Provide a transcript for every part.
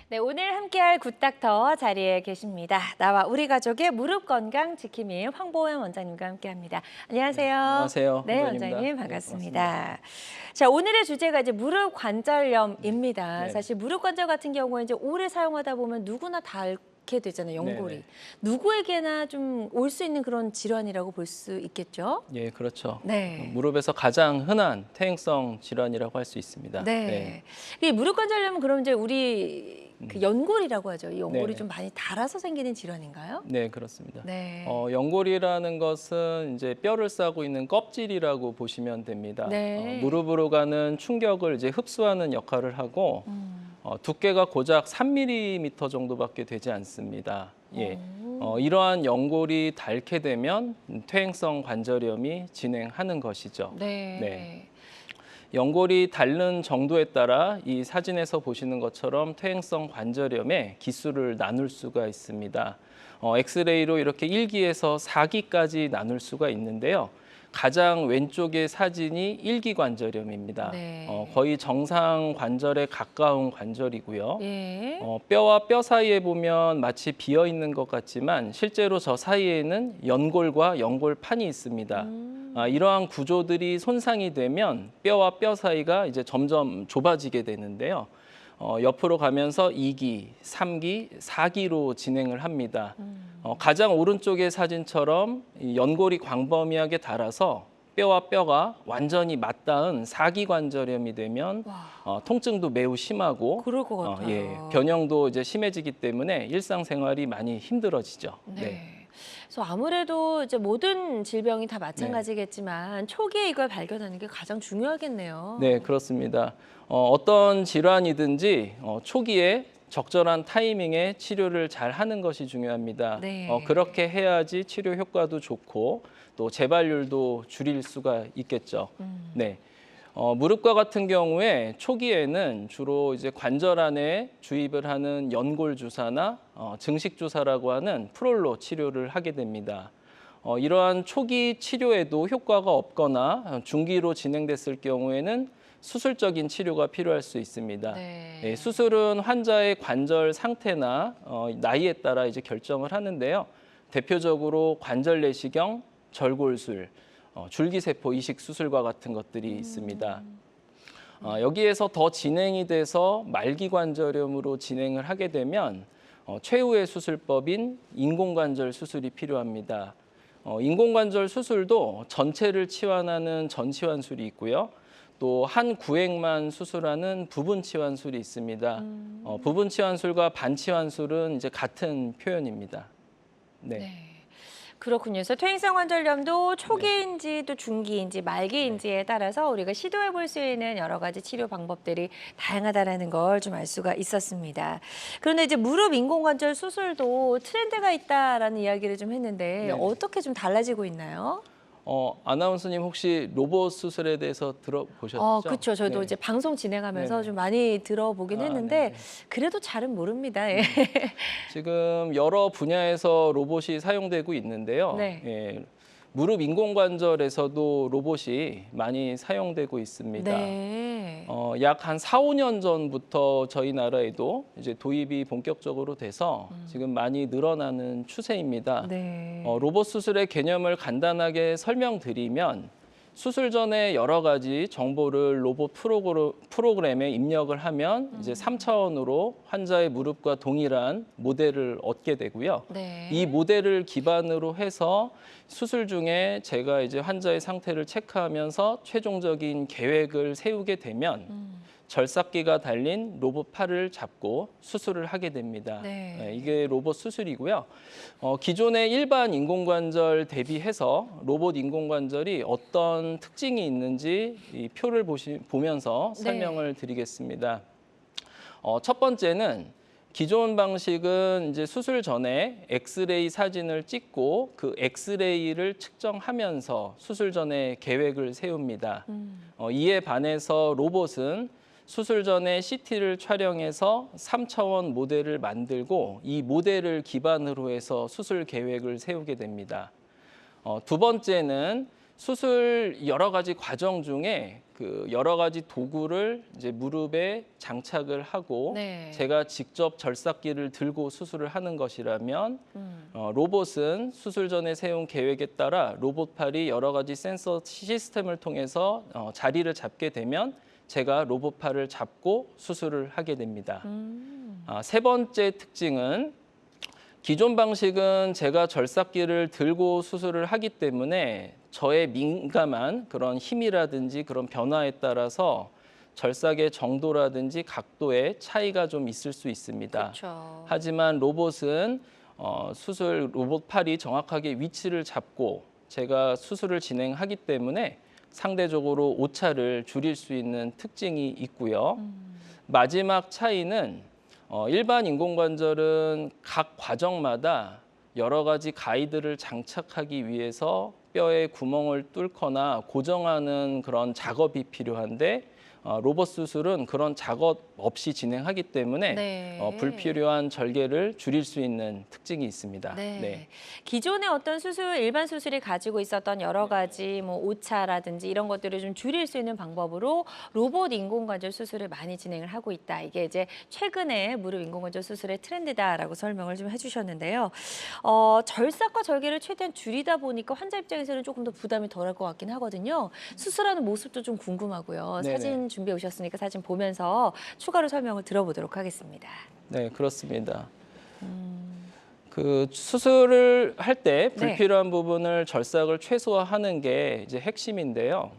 네, 오늘 함께할 굿닥터 자리에 계십니다. 나와 우리 가족의 무릎 건강 지킴이 황보현 원장님과 함께합니다. 안녕하세요. 안녕하세요. 네, 황보현입니다. 원장님 네, 반갑습니다. 자, 오늘의 주제가 이제 무릎 관절염입니다. 네. 사실 무릎 관절 같은 경우에 이제 오래 사용하다 보면 누구나 다 앓게 되잖아요, 연골이. 네네. 누구에게나 좀 올 수 있는 그런 질환이라고 볼 수 있겠죠? 예, 그렇죠. 네. 무릎에서 가장 흔한 퇴행성 질환이라고 할 수 있습니다. 네. 이 무릎 관절염은 그럼 이제 우리 그 연골이라고 하죠. 이 연골이 네네. 좀 많이 닳아서 생기는 질환인가요? 네, 그렇습니다. 네. 연골이라는 것은 이제 뼈를 싸고 있는 껍질이라고 보시면 됩니다. 네. 무릎으로 가는 충격을 이제 흡수하는 역할을 하고 두께가 고작 3mm 정도밖에 되지 않습니다. 예. 이러한 연골이 닳게 되면 퇴행성 관절염이 진행하는 것이죠. 네. 네. 연골이 닳는 정도에 따라 이 사진에서 보시는 것처럼 퇴행성 관절염의 기수를 나눌 수가 있습니다. 엑스레이로 이렇게 1기에서 4기까지 나눌 수가 있는데요. 가장 왼쪽의 사진이 1기 관절염입니다. 네. 거의 정상 관절에 가까운 관절이고요. 예. 뼈와 뼈 사이에 보면 마치 비어 있는 것 같지만 실제로 저 사이에는 연골과 연골판이 있습니다. 이러한 구조들이 손상이 되면 뼈와 뼈 사이가 이제 점점 좁아지게 되는데요. 옆으로 가면서 2기, 3기, 4기로 진행을 합니다. 가장 오른쪽의 사진처럼 이 연골이 광범위하게 닳아서 뼈와 뼈가 완전히 맞닿은 4기 관절염이 되면 통증도 매우 심하고 그럴 것 같아요. 예, 변형도 이제 심해지기 때문에 일상생활이 많이 힘들어지죠. 네. 그래서 아무래도 이제 모든 질병이 다 마찬가지겠지만 초기에 이걸 발견하는 게 가장 중요하겠네요. 네, 그렇습니다. 어떤 질환이든지 초기에 적절한 타이밍에 치료를 잘 하는 것이 중요합니다. 네. 그렇게 해야지 치료 효과도 좋고 또 재발률도 줄일 수가 있겠죠. 네. 무릎과 같은 경우에 초기에는 주로 이제 관절 안에 주입을 하는 연골 주사나 증식 주사라고 하는 프롤로 치료를 하게 됩니다. 이러한 초기 치료에도 효과가 없거나 중기로 진행됐을 경우에는 수술적인 치료가 필요할 수 있습니다. 네. 네, 수술은 환자의 관절 상태나 나이에 따라 이제 결정을 하는데요. 대표적으로 관절 내시경, 절골술, 줄기세포 이식 수술과 같은 것들이 있습니다. 여기에서 더 진행이 돼서 말기관절염으로 진행을 하게 되면 최후의 수술법인 인공관절 수술이 필요합니다. 인공관절 수술도 전체를 치환하는 전치환술이 있고요. 또 한 구획만 수술하는 부분치환술이 있습니다. 부분치환술과 반치환술은 이제 같은 표현입니다. 네. 네. 그렇군요. 그래서 퇴행성 관절염도 초기인지 또 중기인지 말기인지에 따라서 우리가 시도해 볼 수 있는 여러 가지 치료 방법들이 다양하다라는 걸 좀 알 수가 있었습니다. 그런데 이제 무릎 인공관절 수술도 트렌드가 있다라는 이야기를 좀 했는데 네네. 어떻게 좀 달라지고 있나요? 아나운서님 혹시 로봇 수술에 대해서 들어보셨죠? 그렇죠. 저도 네. 이제 방송 진행하면서 네네. 좀 많이 들어보긴 했는데 네네. 그래도 잘은 모릅니다. 예. 지금 여러 분야에서 로봇이 사용되고 있는데요. 네. 예, 무릎 인공관절에서도 로봇이 많이 사용되고 있습니다. 네. 약 한 4, 5년 전부터 저희 나라에도 이제 도입이 본격적으로 돼서 지금 많이 늘어나는 추세입니다. 네. 로봇 수술의 개념을 간단하게 설명드리면 수술 전에 여러 가지 정보를 로봇 프로그램에 입력을 하면 이제 3차원으로 환자의 무릎과 동일한 모델을 얻게 되고요. 네. 이 모델을 기반으로 해서 수술 중에 제가 이제 환자의 상태를 체크하면서 최종적인 계획을 세우게 되면 절삭기가 달린 로봇 팔을 잡고 수술을 하게 됩니다. 네. 이게 로봇 수술이고요. 기존의 일반 인공관절 대비해서 로봇 인공관절이 어떤 특징이 있는지 이 표를 보면서 네. 설명을 드리겠습니다. 첫 번째는 기존 방식은 이제 수술 전에 엑스레이 사진을 찍고 그 엑스레이를 측정하면서 수술 전에 계획을 세웁니다. 이에 반해서 로봇은 수술 전에 CT를 촬영해서 3차원 모델을 만들고 이 모델을 기반으로 해서 수술 계획을 세우게 됩니다. 두 번째는 수술 여러 가지 과정 중에 그 여러 가지 도구를 이제 무릎에 장착을 하고 네. 제가 직접 절삭기를 들고 수술을 하는 것이라면 로봇은 수술 전에 세운 계획에 따라 로봇팔이 여러 가지 센서 시스템을 통해서 자리를 잡게 되면 제가 로봇팔을 잡고 수술을 하게 됩니다. 세 번째 특징은 기존 방식은 제가 절삭기를 들고 수술을 하기 때문에 저의 민감한 그런 힘이라든지 그런 변화에 따라서 절삭의 정도라든지 각도에 차이가 좀 있을 수 있습니다. 그렇죠. 하지만 로봇은 수술 로봇 팔이 정확하게 위치를 잡고 제가 수술을 진행하기 때문에 상대적으로 오차를 줄일 수 있는 특징이 있고요. 마지막 차이는 일반 인공관절은 각 과정마다 여러 가지 가이드를 장착하기 위해서 뼈에 구멍을 뚫거나 고정하는 그런 작업이 필요한데 로봇 수술은 그런 작업 없이 진행하기 때문에 네. 불필요한 절개를 줄일 수 있는 특징이 있습니다. 네. 기존의 어떤 수술, 일반 수술이 가지고 있었던 여러 가지 뭐 오차라든지 이런 것들을 좀 줄일 수 있는 방법으로 로봇 인공관절 수술을 많이 진행을 하고 있다. 이게 이제 최근에 무릎 인공관절 수술의 트렌드다라고 설명을 좀 해주셨는데요. 절삭과 절개를 최대한 줄이다 보니까 환자 입장에서는 조금 더 부담이 덜할 것 같긴 하거든요. 수술하는 모습도 좀 궁금하고요. 네네. 사진 준비해 오셨으니까 사진 보면서 추가로 설명을 들어보도록 하겠습니다. 네, 그렇습니다. 그 수술을 할 때 불필요한 부분을 절삭을 최소화하는 게 이제 핵심인데요.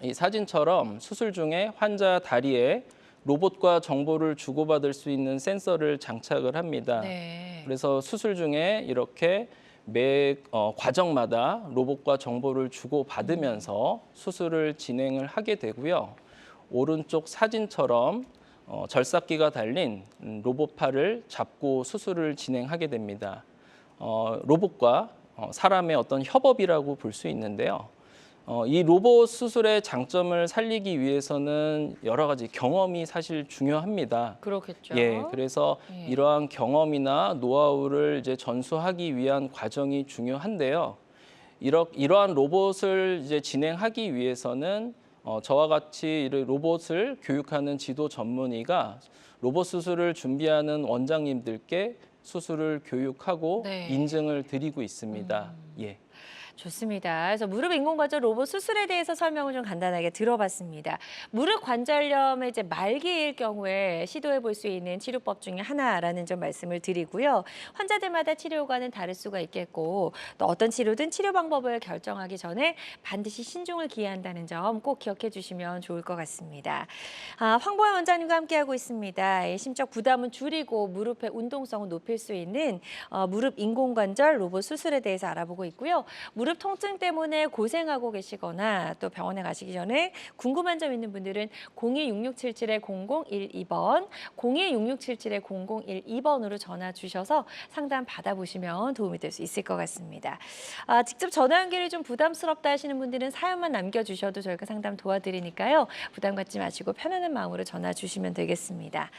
이 사진처럼 수술 중에 환자 다리에 로봇과 정보를 주고받을 수 있는 센서를 장착을 합니다. 네. 그래서 수술 중에 이렇게 매 과정마다 로봇과 정보를 주고받으면서 수술을 진행을 하게 되고요. 오른쪽 사진처럼 절삭기가 달린 로봇팔을 잡고 수술을 진행하게 됩니다. 로봇과 사람의 어떤 협업이라고 볼 수 있는데요. 이 로봇 수술의 장점을 살리기 위해서는 여러 가지 경험이 사실 중요합니다. 그렇겠죠. 예, 그래서 예. 이러한 경험이나 노하우를 이제 전수하기 위한 과정이 중요한데요. 이러한 로봇을 이제 진행하기 위해서는 저와 같이 로봇을 교육하는 지도 전문의가 로봇 수술을 준비하는 원장님들께 수술을 교육하고 네. 인증을 드리고 있습니다. 예. 좋습니다. 그래서 무릎 인공관절 로봇 수술에 대해서 설명을 좀 간단하게 들어봤습니다. 무릎 관절염의 이제 말기일 경우에 시도해 볼 수 있는 치료법 중에 하나라는 점 말씀을 드리고요. 환자들마다 치료과는 다를 수가 있겠고 또 어떤 치료든 치료 방법을 결정하기 전에 반드시 신중을 기해한다는 점 꼭 기억해 주시면 좋을 것 같습니다. 황보영 원장님과 함께하고 있습니다. 이 심적 부담은 줄이고 무릎의 운동성을 높일 수 있는 무릎 인공관절 로봇 수술에 대해서 알아보고 있고요. 무릎 통증 때문에 고생하고 계시거나 또 병원에 가시기 전에 궁금한 점 있는 분들은 026677-0012번, 026677-0012번으로 전화 주셔서 상담 받아보시면 도움이 될 수 있을 것 같습니다. 직접 전화 연결이 좀 부담스럽다 하시는 분들은 사연만 남겨주셔도 저희가 상담 도와드리니까요. 부담 갖지 마시고 편안한 마음으로 전화 주시면 되겠습니다.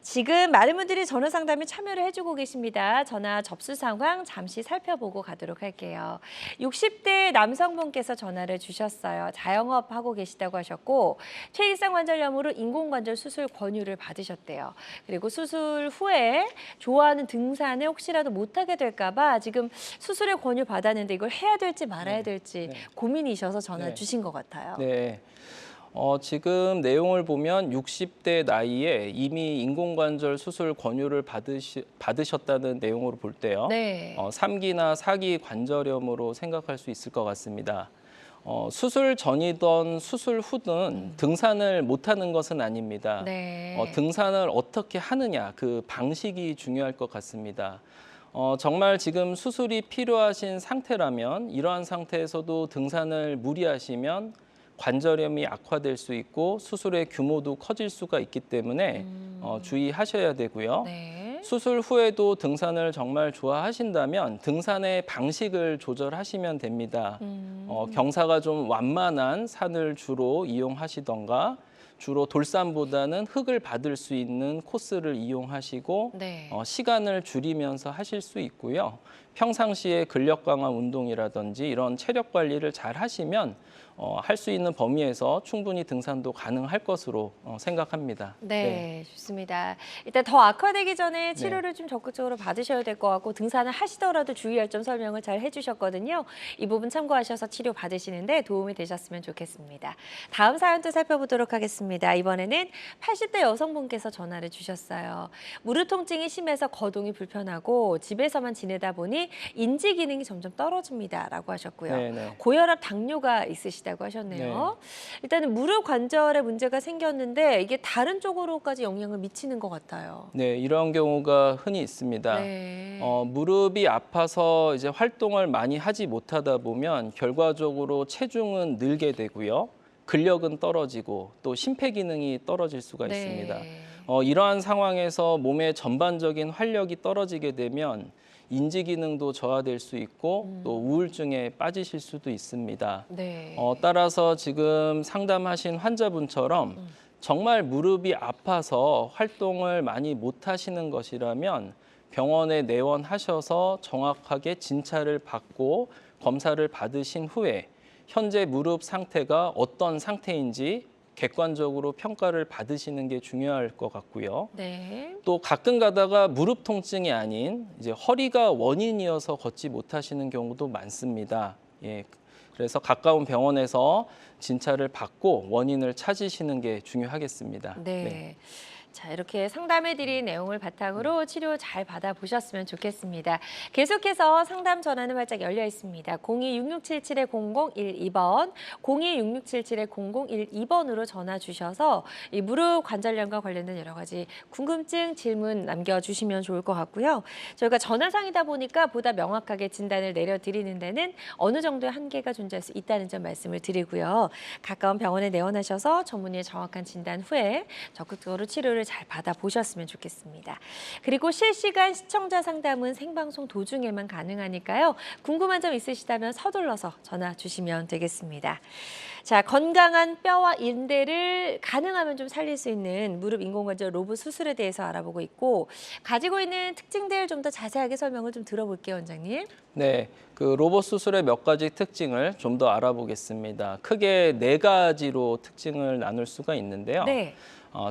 지금 많은 분들이 전화 상담에 참여를 해주고 계십니다. 전화 접수 상황 잠시 살펴보고 가도록 할게요. 60대 남성분께서 전화를 주셨어요. 자영업 하고 계시다고 하셨고 퇴행성 관절염으로 인공관절 수술 권유를 받으셨대요. 그리고 수술 후에 좋아하는 등산을 혹시라도 못하게 될까 봐 지금 수술의 권유 받았는데 이걸 해야 될지 말아야 될지 고민이셔서 전화 네. 주신 것 같아요. 네. 지금 내용을 보면 60대 나이에 이미 인공관절 수술 권유를 받으셨다는 내용으로 볼 때요. 네. 3기나 4기 관절염으로 생각할 수 있을 것 같습니다. 수술 전이든 수술 후든 등산을 못하는 것은 아닙니다. 네. 등산을 어떻게 하느냐, 그 방식이 중요할 것 같습니다. 정말 지금 수술이 필요하신 상태라면 이러한 상태에서도 등산을 무리하시면 관절염이 악화될 수 있고 수술의 규모도 커질 수가 있기 때문에 주의하셔야 되고요. 네. 수술 후에도 등산을 정말 좋아하신다면 등산의 방식을 조절하시면 됩니다. 경사가 좀 완만한 산을 주로 이용하시던가 주로 돌산보다는 흙을 받을 수 있는 코스를 이용하시고 네. 시간을 줄이면서 하실 수 있고요. 평상시에 근력 강화 운동이라든지 이런 체력 관리를 잘 하시면 할 수 있는 범위에서 충분히 등산도 가능할 것으로 생각합니다. 네, 좋습니다. 일단 더 악화되기 전에 치료를 좀 적극적으로 받으셔야 될 것 같고 등산을 하시더라도 주의할 점 설명을 잘 해주셨거든요. 이 부분 참고하셔서 치료 받으시는데 도움이 되셨으면 좋겠습니다. 다음 사연도 살펴보도록 하겠습니다. 이번에는 80대 여성분께서 전화를 주셨어요. 무릎 통증이 심해서 거동이 불편하고 집에서만 지내다 보니 인지 기능이 점점 떨어집니다라고 하셨고요. 네네. 고혈압, 당뇨가 있으시다고 하셨네요. 일단은 무릎 관절에 문제가 생겼는데 이게 다른 쪽으로까지 영향을 미치는 것 같아요. 네, 이런 경우가 흔히 있습니다. 네. 무릎이 아파서 이제 활동을 많이 하지 못하다 보면 결과적으로 체중은 늘게 되고요. 근력은 떨어지고 또 심폐기능이 떨어질 수가 있습니다. 이러한 상황에서 몸의 전반적인 활력이 떨어지게 되면 인지 기능도 저하될 수 있고 또 우울증에 빠지실 수도 있습니다. 네. 따라서 지금 상담하신 환자분처럼 정말 무릎이 아파서 활동을 많이 못 하시는 것이라면 병원에 내원하셔서 정확하게 진찰을 받고 검사를 받으신 후에 현재 무릎 상태가 어떤 상태인지 객관적으로 평가를 받으시는 게 중요할 것 같고요. 네. 또 가끔 가다가 무릎 통증이 아닌 이제 허리가 원인이어서 걷지 못하시는 경우도 많습니다. 예. 그래서 가까운 병원에서 진찰을 받고 원인을 찾으시는 게 중요하겠습니다. 네. 자, 이렇게 상담해드린 내용을 바탕으로 치료 잘 받아보셨으면 좋겠습니다. 계속해서 상담 전화는 활짝 열려 있습니다. 02-6677-0012번, 02-6677-0012번으로 전화 주셔서 이 무릎 관절염과 관련된 여러 가지 궁금증, 질문 남겨주시면 좋을 것 같고요. 저희가 전화상이다 보니까 보다 명확하게 진단을 내려드리는 데는 어느 정도의 한계가 존재할 수 있다는 점 말씀을 드리고요. 가까운 병원에 내원하셔서 전문의의 정확한 진단 후에 적극적으로 치료를 잘 받아보셨으면 좋겠습니다. 그리고 실시간 시청자 상담은 생방송 도중에만 가능하니까요. 궁금한 점 있으시다면 서둘러서 전화 주시면 되겠습니다. 자, 건강한 뼈와 인대를 가능하면 좀 살릴 수 있는 무릎 인공관절 로봇 수술에 대해서 알아보고 있고 가지고 있는 특징들 좀 더 자세하게 설명을 좀 들어볼게요, 원장님. 네, 그 로봇 수술의 몇 가지 특징을 좀 더 알아보겠습니다. 크게 4가지로 특징을 나눌 수가 있는데요. 네.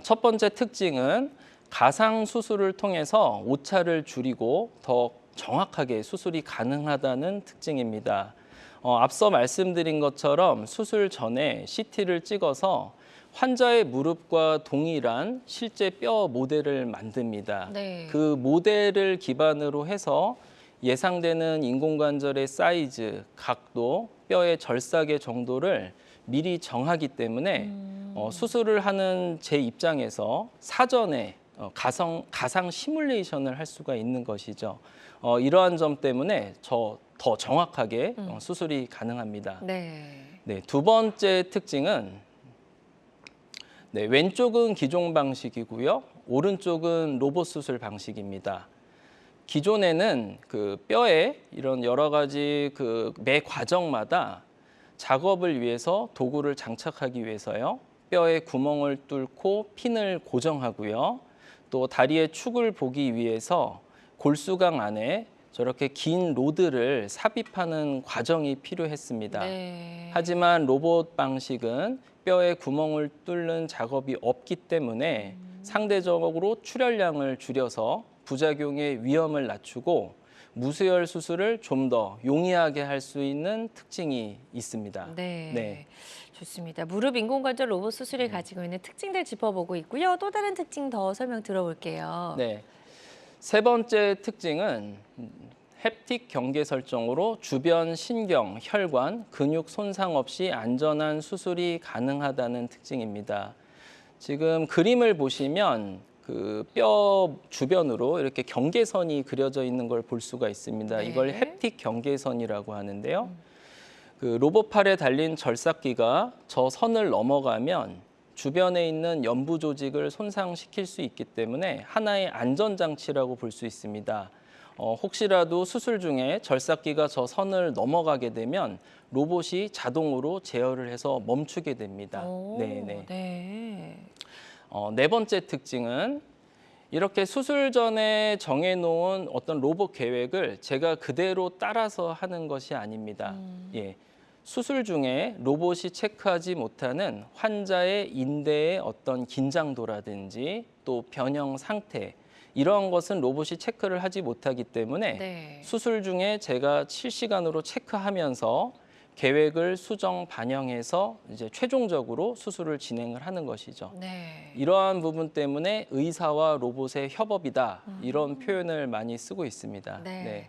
첫 번째 특징은 가상 수술을 통해서 오차를 줄이고 더 정확하게 수술이 가능하다는 특징입니다. 앞서 말씀드린 것처럼 수술 전에 CT를 찍어서 환자의 무릎과 동일한 실제 뼈 모델을 만듭니다. 네. 그 모델을 기반으로 해서 예상되는 인공관절의 사이즈, 각도, 뼈의 절삭의 정도를 미리 정하기 때문에 수술을 하는 제 입장에서 사전에 가상 시뮬레이션을 할 수가 있는 것이죠. 이러한 점 때문에 더 정확하게 수술이 가능합니다. 네. 네, 두 번째 특징은 왼쪽은 기존 방식이고요. 오른쪽은 로봇 수술 방식입니다. 기존에는 그 뼈에 이런 여러 가지 그 매 과정마다 작업을 위해서 도구를 장착하기 위해서요. 뼈에 구멍을 뚫고 핀을 고정하고요. 또 다리의 축을 보기 위해서 골수강 안에 저렇게 긴 로드를 삽입하는 과정이 필요했습니다. 네. 하지만 로봇 방식은 뼈에 구멍을 뚫는 작업이 없기 때문에 상대적으로 출혈량을 줄여서 부작용의 위험을 낮추고 무수혈 수술을 좀 더 용이하게 할 수 있는 특징이 있습니다. 네. 좋습니다. 무릎 인공관절 로봇 수술이 가지고 있는 특징들 짚어보고 있고요. 또 다른 특징 더 설명 들어볼게요. 네. 세 번째 특징은 햅틱 경계 설정으로 주변 신경, 혈관, 근육 손상 없이 안전한 수술이 가능하다는 특징입니다. 지금 그림을 보시면 그 뼈 주변으로 이렇게 경계선이 그려져 있는 걸 볼 수가 있습니다. 네. 이걸 햅틱 경계선이라고 하는데요. 그 로봇팔에 달린 절삭기가 저 선을 넘어가면 주변에 있는 연부 조직을 손상시킬 수 있기 때문에 하나의 안전장치라고 볼 수 있습니다. 혹시라도 수술 중에 절삭기가 저 선을 넘어가게 되면 로봇이 자동으로 제어를 해서 멈추게 됩니다. 오, 네네. 네. 네 번째 특징은 이렇게 수술 전에 정해놓은 어떤 로봇 계획을 제가 그대로 따라서 하는 것이 아닙니다. 예. 수술 중에 로봇이 체크하지 못하는 환자의 인대의 어떤 긴장도라든지 또 변형 상태, 이런 것은 로봇이 체크를 하지 못하기 때문에 네. 수술 중에 제가 실시간으로 체크하면서 계획을 수정 반영해서 이제 최종적으로 수술을 진행을 하는 것이죠. 네. 이러한 부분 때문에 의사와 로봇의 협업이다, 이런 표현을 많이 쓰고 있습니다. 네.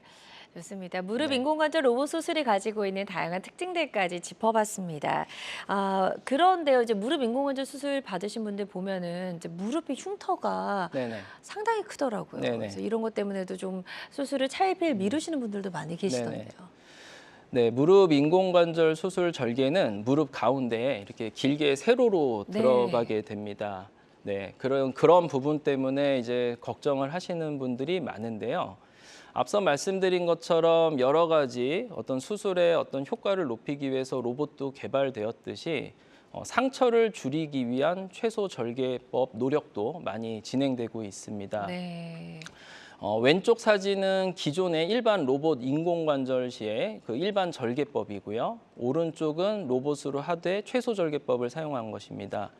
좋습니다. 무릎 네. 인공관절 로봇 수술이 가지고 있는 다양한 특징들까지 짚어봤습니다. 그런데요, 이제 무릎 인공관절 수술 받으신 분들 보면은 이제 무릎의 흉터가 네네. 상당히 크더라고요. 네네. 그래서 이런 것 때문에도 좀 수술을 차일피일 미루시는 분들도 많이 계시던데요. 네, 무릎 인공관절 수술 절개는 무릎 가운데에 이렇게 길게 세로로 네. 들어가게 됩니다. 네, 그런 부분 때문에 이제 걱정을 하시는 분들이 많은데요. 앞서 말씀드린 것처럼 여러 가지 어떤 수술의 어떤 효과를 높이기 위해서 로봇도 개발되었듯이 상처를 줄이기 위한 최소 절개법 노력도 많이 진행되고 있습니다. 네. 왼쪽 사진은 기존의 일반 로봇 인공관절 시의 그 일반 절개법이고요. 오른쪽은 로봇으로 하되 최소 절개법을 사용한 것입니다.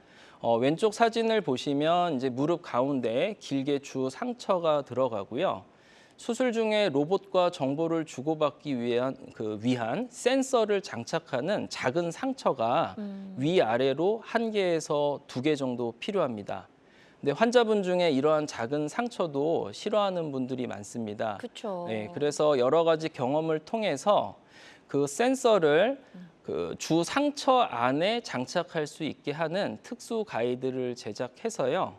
왼쪽 사진을 보시면 이제 무릎 가운데에 길게 주 상처가 들어가고요. 수술 중에 로봇과 정보를 주고받기 위한 센서를 장착하는 작은 상처가 위아래로 1개에서 2개 정도 필요합니다. 근데 환자분 중에 이러한 작은 상처도 싫어하는 분들이 많습니다. 그렇죠. 네, 그래서 여러 가지 경험을 통해서 그 센서를 그 주 상처 안에 장착할 수 있게 하는 특수 가이드를 제작해서요.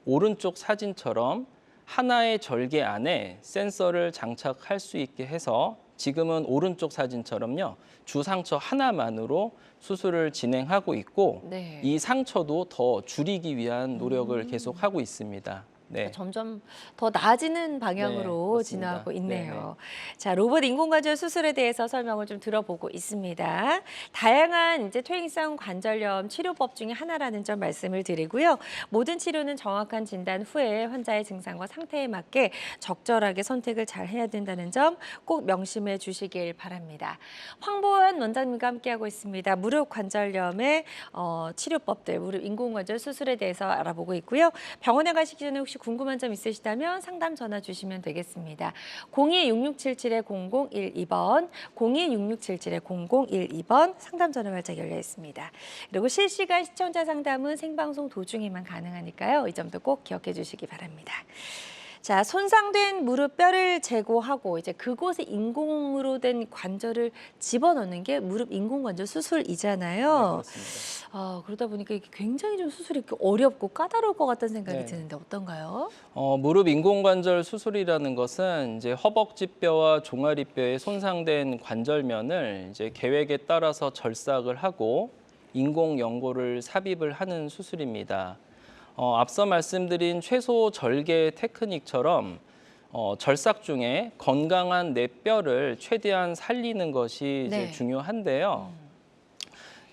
오른쪽 사진처럼 하나의 절개 안에 센서를 장착할 수 있게 해서 지금은 오른쪽 사진처럼요. 주 상처 하나만으로 수술을 진행하고 있고 네. 이 상처도 더 줄이기 위한 노력을 계속하고 있습니다. 네. 점점 더 나아지는 방향으로 네, 그렇습니다. 진화하고 있네요. 자, 로봇 인공관절 수술에 대해서 설명을 좀 들어보고 있습니다. 다양한 이제 퇴행성 관절염 치료법 중에 하나라는 점 말씀을 드리고요. 모든 치료는 정확한 진단 후에 환자의 증상과 상태에 맞게 적절하게 선택을 잘 해야 된다는 점 꼭 명심해 주시길 바랍니다. 황보현 원장님과 함께하고 있습니다. 무릎 관절염의 치료법들, 무릎 인공관절 수술에 대해서 알아보고 있고요. 병원에 가시기 전에 혹시 궁금한 점 있으시다면 상담 전화 주시면 되겠습니다. 02-6677-0012번, 02-6677-0012번 상담 전화 활짝 열려 있습니다. 그리고 실시간 시청자 상담은 생방송 도중에만 가능하니까요. 이 점도 꼭 기억해 주시기 바랍니다. 자, 손상된 무릎 뼈를 제거하고 이제 그곳에 인공으로 된 관절을 집어넣는 게 무릎 인공관절 수술이잖아요. 그렇습니다. 그러다 보니까 이게 굉장히 좀 수술이 어렵고 까다로울 것 같다는 생각이 네. 드는데 어떤가요? 무릎 인공관절 수술이라는 것은 이제 허벅지뼈와 종아리뼈에 손상된 관절면을 이제 계획에 따라서 절삭을 하고 인공 연골을 삽입을 하는 수술입니다. 앞서 말씀드린 최소 절개 테크닉처럼 절삭 중에 건강한 내 뼈를 최대한 살리는 것이 이제 네. 중요한데요.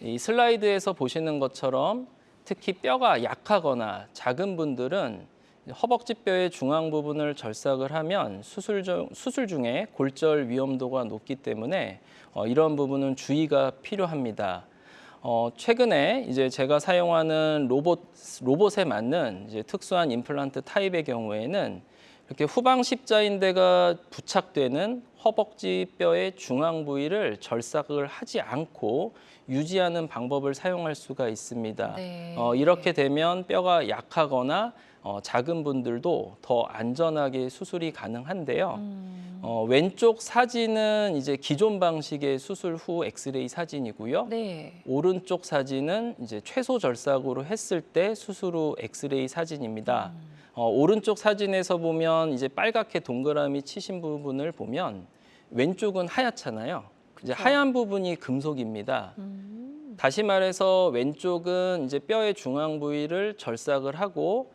이 슬라이드에서 보시는 것처럼 특히 뼈가 약하거나 작은 분들은 허벅지 뼈의 중앙 부분을 절삭을 하면 수술 중에 골절 위험도가 높기 때문에 이런 부분은 주의가 필요합니다. 최근에 이제 제가 사용하는 로봇에 맞는 이제 특수한 임플란트 타입의 경우에는 이렇게 후방 십자인대가 부착되는 허벅지 뼈의 중앙 부위를 절삭을 하지 않고 유지하는 방법을 사용할 수가 있습니다. 네. 이렇게 되면 뼈가 약하거나 작은 분들도 더 안전하게 수술이 가능한데요. 왼쪽 사진은 이제 기존 방식의 수술 후 엑스레이 사진이고요. 네. 오른쪽 사진은 이제 최소 절삭으로 했을 때 수술 후 엑스레이 사진입니다. 오른쪽 사진에서 보면 이제 빨갛게 동그라미 치신 부분을 보면 왼쪽은 하얗잖아요. 이제 하얀 부분이 금속입니다. 다시 말해서 왼쪽은 이제 뼈의 중앙 부위를 절삭을 하고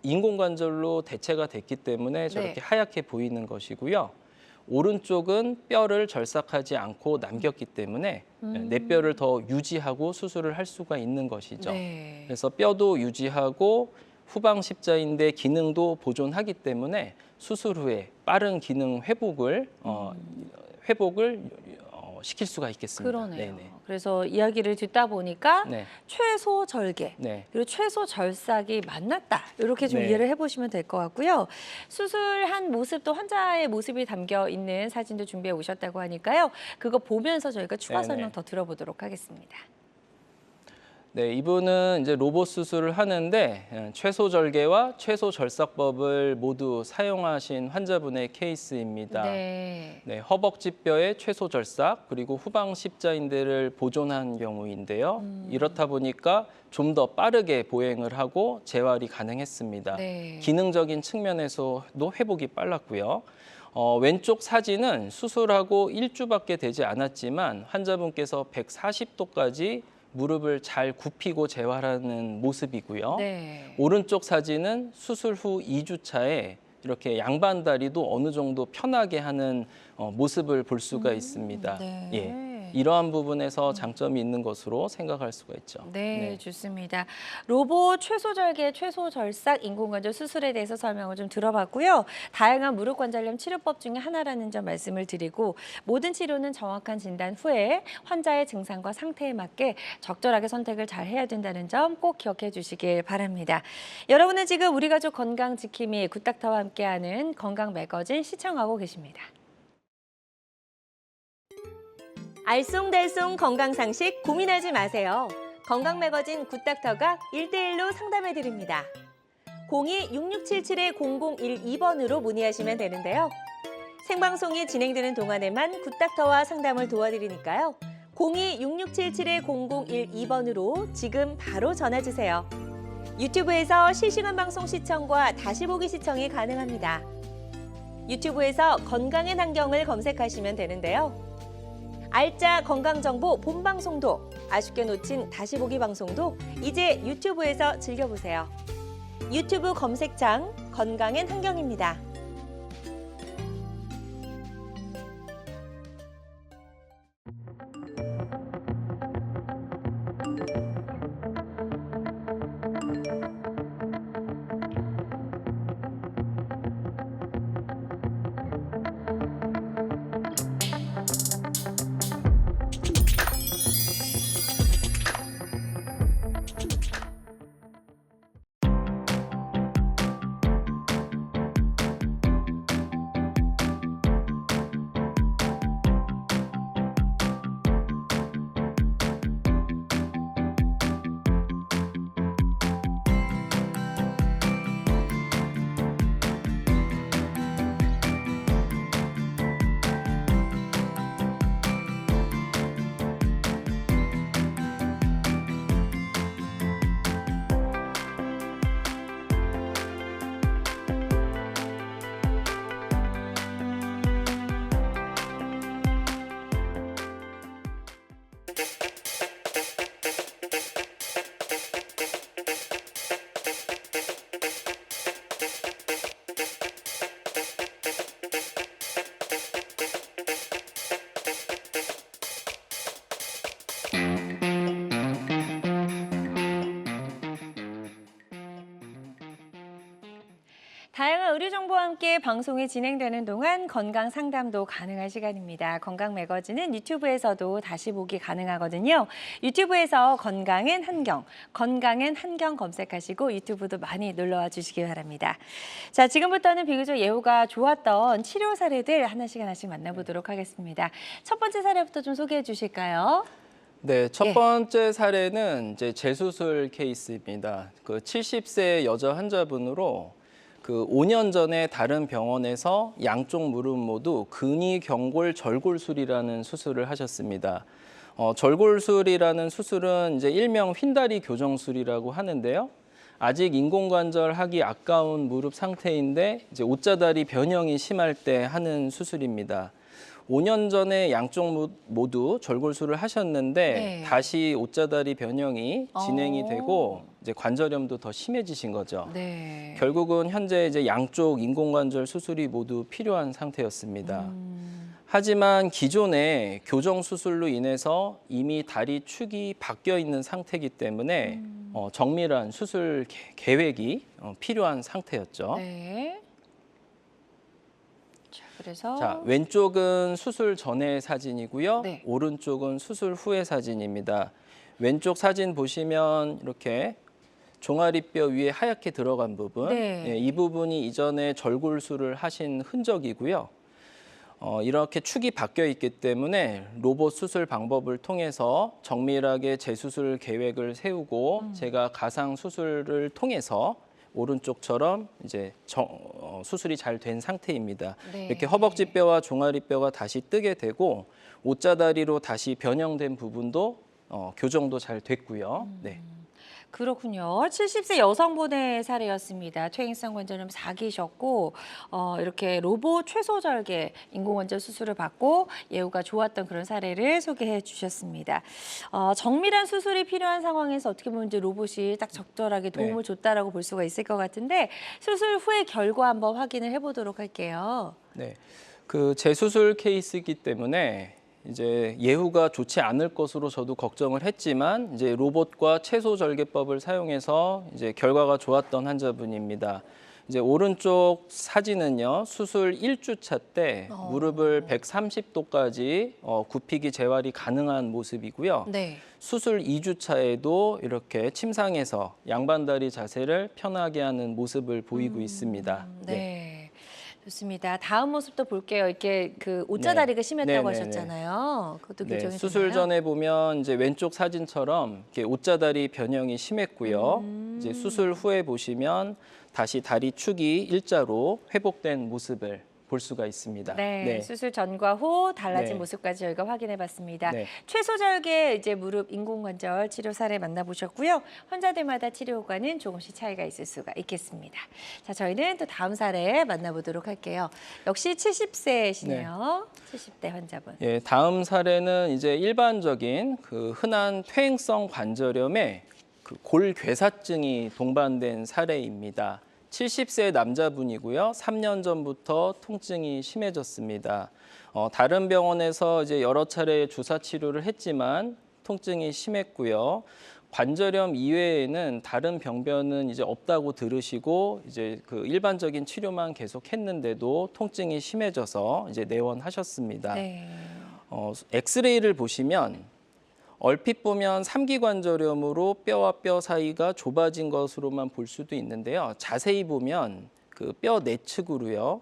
인공관절로 대체가 됐기 때문에 저렇게 네. 하얗게 보이는 것이고요. 오른쪽은 뼈를 절삭하지 않고 남겼기 때문에 내 뼈를 더 유지하고 수술을 할 수가 있는 것이죠. 네. 그래서 뼈도 유지하고 후방 십자인대 기능도 보존하기 때문에 수술 후에 빠른 기능 회복을 시킬 수가 있겠습니다. 그러네요. 네네. 그래서 이야기를 듣다 보니까 네. 최소 절개 네. 그리고 최소 절삭이 만났다. 이렇게 좀 네. 이해를 해보시면 될 것 같고요. 수술한 모습도 환자의 모습이 담겨 있는 사진도 준비해 오셨다고 하니까요. 그거 보면서 저희가 추가 네네. 설명 더 들어보도록 하겠습니다. 네, 이분은 이제 로봇 수술을 하는데 최소 절개와 최소 절삭법을 모두 사용하신 환자분의 케이스입니다. 네. 네, 허벅지뼈의 최소 절삭 그리고 후방 십자인대를 보존한 경우인데요. 이렇다 보니까 좀 더 빠르게 보행을 하고 재활이 가능했습니다. 네. 기능적인 측면에서도 회복이 빨랐고요. 왼쪽 사진은 수술하고 1주밖에 되지 않았지만 환자분께서 140도까지 무릎을 잘 굽히고 재활하는 모습이고요. 네. 오른쪽 사진은 수술 후 2주 차에 이렇게 양반 다리도 어느 정도 편하게 하는 모습을 볼 수가 있습니다. 네. 예. 이러한 부분에서 장점이 있는 것으로 생각할 수가 있죠. 네, 좋습니다. 로봇 최소 절개, 최소 절삭 인공관절 수술에 대해서 설명을 좀 들어봤고요. 다양한 무릎 관절염 치료법 중에 하나라는 점 말씀을 드리고 모든 치료는 정확한 진단 후에 환자의 증상과 상태에 맞게 적절하게 선택을 잘 해야 된다는 점 꼭 기억해 주시길 바랍니다. 여러분은 지금 우리 가족 건강 지킴이 굿닥터와 함께하는 건강 매거진 시청하고 계십니다. 알쏭달쏭 건강상식 고민하지 마세요. 건강 매거진 굿닥터가 1대1로 상담해 드립니다. 02-6677-0012번으로 문의하시면 되는데요. 생방송이 진행되는 동안에만 굿닥터와 상담을 도와드리니까요. 02-6677-0012번으로 지금 바로 전화 주세요. 유튜브에서 실시간 방송 시청과 다시 보기 시청이 가능합니다. 유튜브에서 건강의 환경을 검색하시면 되는데요. 알짜 건강정보 본방송도 아쉽게 놓친 다시 보기 방송도 이제 유튜브에서 즐겨보세요. 유튜브 검색창 건강엔 환경입니다. 다양한 의료 정보와 함께 방송이 진행되는 동안 건강 상담도 가능한 시간입니다. 건강 매거진은 유튜브에서도 다시 보기 가능하거든요. 유튜브에서 건강엔 한경, 건강엔 한경 검색하시고 유튜브도 많이 놀러와 주시기 바랍니다. 자, 지금부터는 비교적 예후가 좋았던 치료 사례들 하나씩 만나보도록 하겠습니다. 첫 번째 사례부터 좀 소개해 주실까요? 네, 첫 번째 사례는 이제 재수술 케이스입니다. 그 70세 여자 환자분으로 그 5년 전에 다른 병원에서 양쪽 무릎 모두 근위 경골 절골술이라는 수술을 하셨습니다. 절골술이라는 수술은 이제 일명 휜다리 교정술이라고 하는데요. 아직 인공관절 하기 아까운 무릎 상태인데 이제 옷자다리 변형이 심할 때 하는 수술입니다. 5년 전에 양쪽 모두 절골술을 하셨는데 네. 다시 옷자다리 변형이 진행이 오. 되고 이제 관절염도 더 심해지신 거죠. 네. 결국은 현재 이제 양쪽 인공관절 수술이 모두 필요한 상태였습니다. 하지만 기존의 교정 수술로 인해서 이미 다리 축이 바뀌어 있는 상태이기 때문에 정밀한 수술 계획이 필요한 상태였죠. 네. 자, 그래서 자, 왼쪽은 수술 전의 사진이고요. 네. 오른쪽은 수술 후의 사진입니다. 왼쪽 사진 보시면 이렇게 종아리뼈 위에 하얗게 들어간 부분, 네. 예, 이 부분이 이전에 절골술을 하신 흔적이고요. 이렇게 축이 바뀌어 있기 때문에 로봇 수술 방법을 통해서 정밀하게 재수술 계획을 세우고 제가 가상 수술을 통해서 오른쪽처럼 이제 수술이 잘 된 상태입니다. 네. 이렇게 허벅지뼈와 종아리뼈가 다시 뜨게 되고 옷자다리로 다시 변형된 부분도 교정도 잘 됐고요. 네. 그렇군요. 70세 여성분의 사례였습니다. 퇴행성 관절염 4기셨고 이렇게 로봇 최소절개 인공관절 수술을 받고 예후가 좋았던 그런 사례를 소개해 주셨습니다. 정밀한 수술이 필요한 상황에서 어떻게 보면 이제 로봇이 딱 적절하게 도움을 줬다라고 볼 수가 있을 것 같은데 수술 후의 결과 한번 확인을 해보도록 할게요. 네. 그 재수술 케이스이기 때문에 이제 예후가 좋지 않을 것으로 저도 걱정을 했지만 이제 로봇과 채소 절개법을 사용해서 이제 결과가 좋았던 환자분입니다. 이제 오른쪽 사진은요. 수술 1주차 때 무릎을 130도까지 굽히기 재활이 가능한 모습이고요. 네. 수술 2주차에도 이렇게 침상에서 양반다리 자세를 편하게 하는 모습을 보이고 있습니다. 네. 좋습니다. 다음 모습도 볼게요. 이렇게 그 옷자다리가 심했다고 네네네. 하셨잖아요. 그것도 네, 교정이 수술 됐나요? 전에 보면 이제 왼쪽 사진처럼 이렇게 옷자다리 변형이 심했고요. 이제 수술 후에 보시면 다시 다리 축이 일자로 회복된 모습을 볼 수가 있습니다. 네, 수술 전과 후 달라진 네. 모습까지 저희가 확인해봤습니다. 네. 최소절개 이제 무릎 인공관절 치료 사례 만나보셨고요. 환자들마다 치료 효과는 조금씩 차이가 있을 수가 있겠습니다. 자, 저희는 또 다음 사례 만나보도록 할게요. 역시 70세시네요. 70대 환자분. 예, 다음 사례는 이제 일반적인 그 흔한 퇴행성 관절염에 그 골괴사증이 동반된 사례입니다. 70세 남자분이고요. 3년 전부터 통증이 심해졌습니다. 다른 병원에서 이제 여러 차례 주사 치료를 했지만 통증이 심했고요. 관절염 이외에는 다른 병변은 이제 없다고 들으시고 이제 그 일반적인 치료만 계속했는데도 통증이 심해져서 이제 내원하셨습니다. 네. 엑스레이를 보시면 얼핏 보면 삼기관절염으로 뼈와 뼈 사이가 좁아진 것으로만 볼 수도 있는데요. 자세히 보면 그 뼈 내측으로요.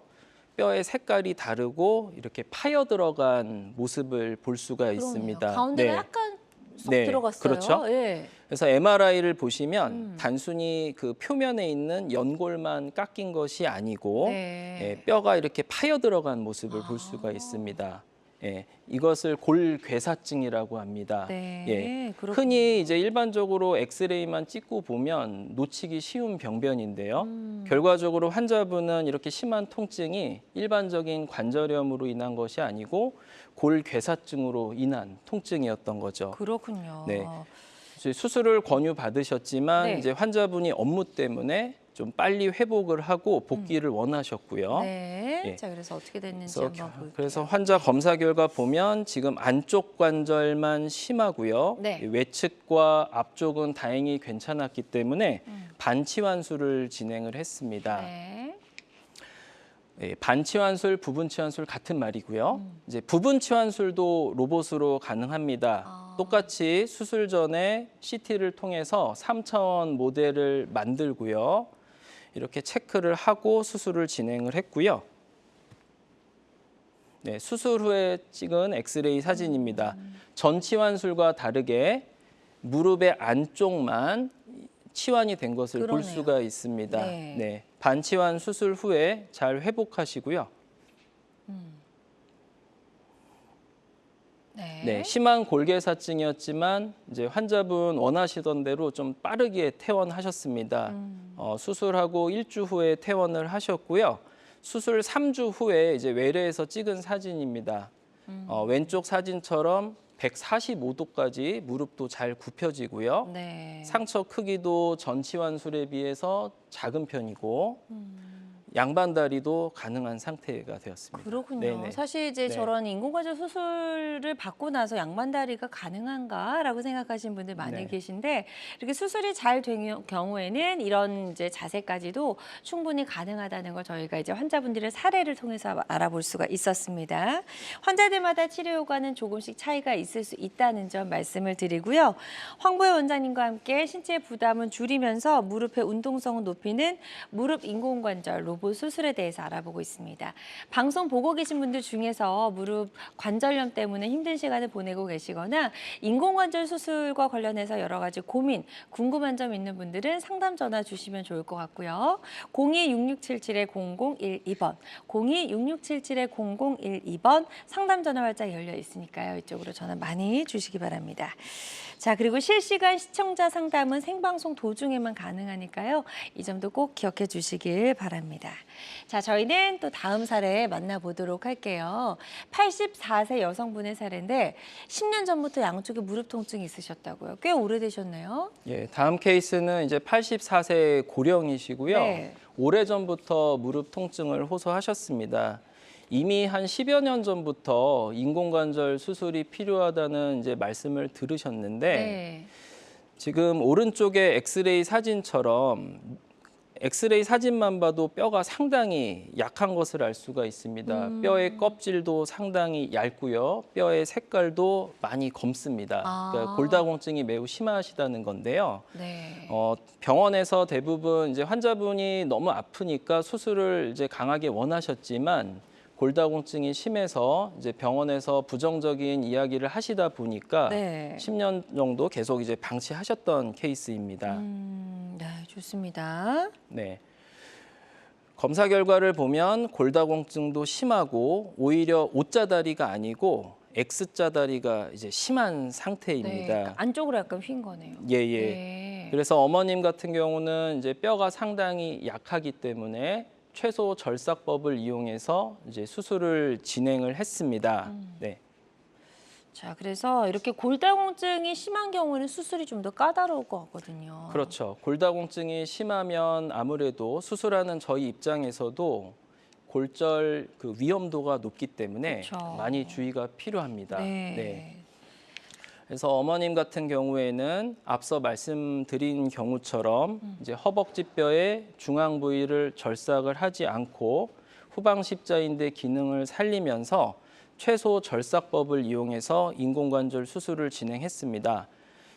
뼈의 색깔이 다르고 이렇게 파여 들어간 모습을 볼 수가 있습니다. 가운데가 네. 약간 쏙 네, 들어갔어요. 그렇죠. 예. 그래서 MRI를 보시면 단순히 그 표면에 있는 연골만 깎인 것이 아니고 네. 예, 뼈가 이렇게 파여 들어간 모습을 볼 수가 있습니다. 예, 이것을 골괴사증이라고 합니다. 네, 예, 그렇군요. 흔히 이제 일반적으로 엑스레이만 찍고 보면 놓치기 쉬운 병변인데요. 결과적으로 환자분은 이렇게 심한 통증이 일반적인 관절염으로 인한 것이 아니고 골괴사증으로 인한 통증이었던 거죠. 그렇군요. 네. 이제 수술을 권유받으셨지만 네. 이제 환자분이 업무 때문에 좀 빨리 회복을 하고 복귀를 원하셨고요. 네. 예. 자, 그래서 어떻게 됐는지 그래서, 한번 볼게요. 그래서 환자 검사 결과 보면 지금 안쪽 관절만 심하고요. 네. 외측과 앞쪽은 다행히 괜찮았기 때문에 반치환술을 진행을 했습니다. 네. 예, 반치환술, 부분치환술 같은 말이고요. 이제 부분치환술도 로봇으로 가능합니다. 똑같이 수술 전에 CT를 통해서 3차원 모델을 만들고요. 이렇게 체크를 하고 수술을 진행을 했고요. 네, 수술 후에 찍은 엑스레이 사진입니다. 전치환술과 다르게 무릎의 안쪽만 치환이 된 것을 볼 그러네요. 수가 있습니다. 네. 네, 반치환 수술 후에 잘 회복하시고요. 네. 네, 심한 골괴사증이었지만 이제 환자분 원하시던 대로 좀 빠르게 퇴원하셨습니다. 수술하고 1주 후에 퇴원을 하셨고요. 수술 3주 후에 이제 외래에서 찍은 사진입니다. 왼쪽 사진처럼 145도까지 무릎도 잘 굽혀지고요. 네. 상처 크기도 전치환술에 비해서 작은 편이고 양반다리도 가능한 상태가 되었습니다. 그렇군요. 네네. 사실 이제 네. 저런 인공관절 수술을 받고 나서 양반다리가 가능한가라고 생각하시는 분들 많이 네. 계신데 이렇게 수술이 잘 된 경우에는 이런 이제 자세까지도 충분히 가능하다는 걸 저희가 이제 환자분들의 사례를 통해서 알아볼 수가 있었습니다. 환자들마다 치료 효과는 조금씩 차이가 있을 수 있다는 점 말씀을 드리고요. 황보혜 원장님과 함께 신체 부담은 줄이면서 무릎의 운동성을 높이는 무릎 인공관절 로봇 수술에 대해서 알아보고 있습니다. 방송 보고 계신 분들 중에서 무릎 관절염 때문에 힘든 시간을 보내고 계시거나 인공관절 수술과 관련해서 여러 가지 고민, 궁금한 점 있는 분들은 상담 전화 주시면 좋을 것 같고요. 02-6677-0012번, 02-6677-0012번 상담 전화 활짝 열려 있으니까요. 이쪽으로 전화 많이 주시기 바랍니다. 자, 그리고 실시간 시청자 상담은 생방송 도중에만 가능하니까요. 이 점도 꼭 기억해 주시길 바랍니다. 자, 저희는 또 다음 사례 만나보도록 할게요. 84세 여성분의 사례인데 10년 전부터 양쪽에 무릎 통증이 있으셨다고요. 꽤 오래되셨네요. 예, 다음 케이스는 이제 84세 고령이시고요. 네. 오래전부터 무릎 통증을 호소하셨습니다. 이미 한 10여 년 전부터 인공관절 수술이 필요하다는 이제 말씀을 들으셨는데 네. 지금 오른쪽의 엑스레이 사진처럼 엑스레이 사진만 봐도 뼈가 상당히 약한 것을 알 수가 있습니다. 뼈의 껍질도 상당히 얇고요. 뼈의 색깔도 많이 검습니다. 그러니까 골다공증이 매우 심하시다는 건데요. 네. 병원에서 대부분 이제 환자분이 너무 아프니까 수술을 이제 강하게 원하셨지만 골다공증이 심해서 이제 병원에서 부정적인 이야기를 하시다 보니까 네. 10년 정도 계속 이제 방치하셨던 케이스입니다. 네, 좋습니다. 네. 검사 결과를 보면 골다공증도 심하고 오히려 O자 다리가 아니고 X자 다리가 이제 심한 네. 상태입니다. 그러니까 안쪽으로 약간 휜 거네요. 예. 네. 그래서 어머님 같은 경우는 이제 뼈가 상당히 약하기 때문에 최소 절삭법을 이용해서 이제 수술을 진행을 했습니다. 네. 자, 그래서 이렇게 골다공증이 심한 경우는 수술이 좀 더 까다로울 것 같거든요. 그렇죠. 골다공증이 심하면 아무래도 수술하는 저희 입장에서도 골절 그 위험도가 높기 때문에 그렇죠. 많이 주의가 필요합니다. 네. 그래서 어머님 같은 경우에는 앞서 말씀드린 경우처럼 이제 허벅지뼈의 중앙 부위를 절삭을 하지 않고 후방 십자인대 기능을 살리면서 최소 절삭법을 이용해서 인공관절 수술을 진행했습니다.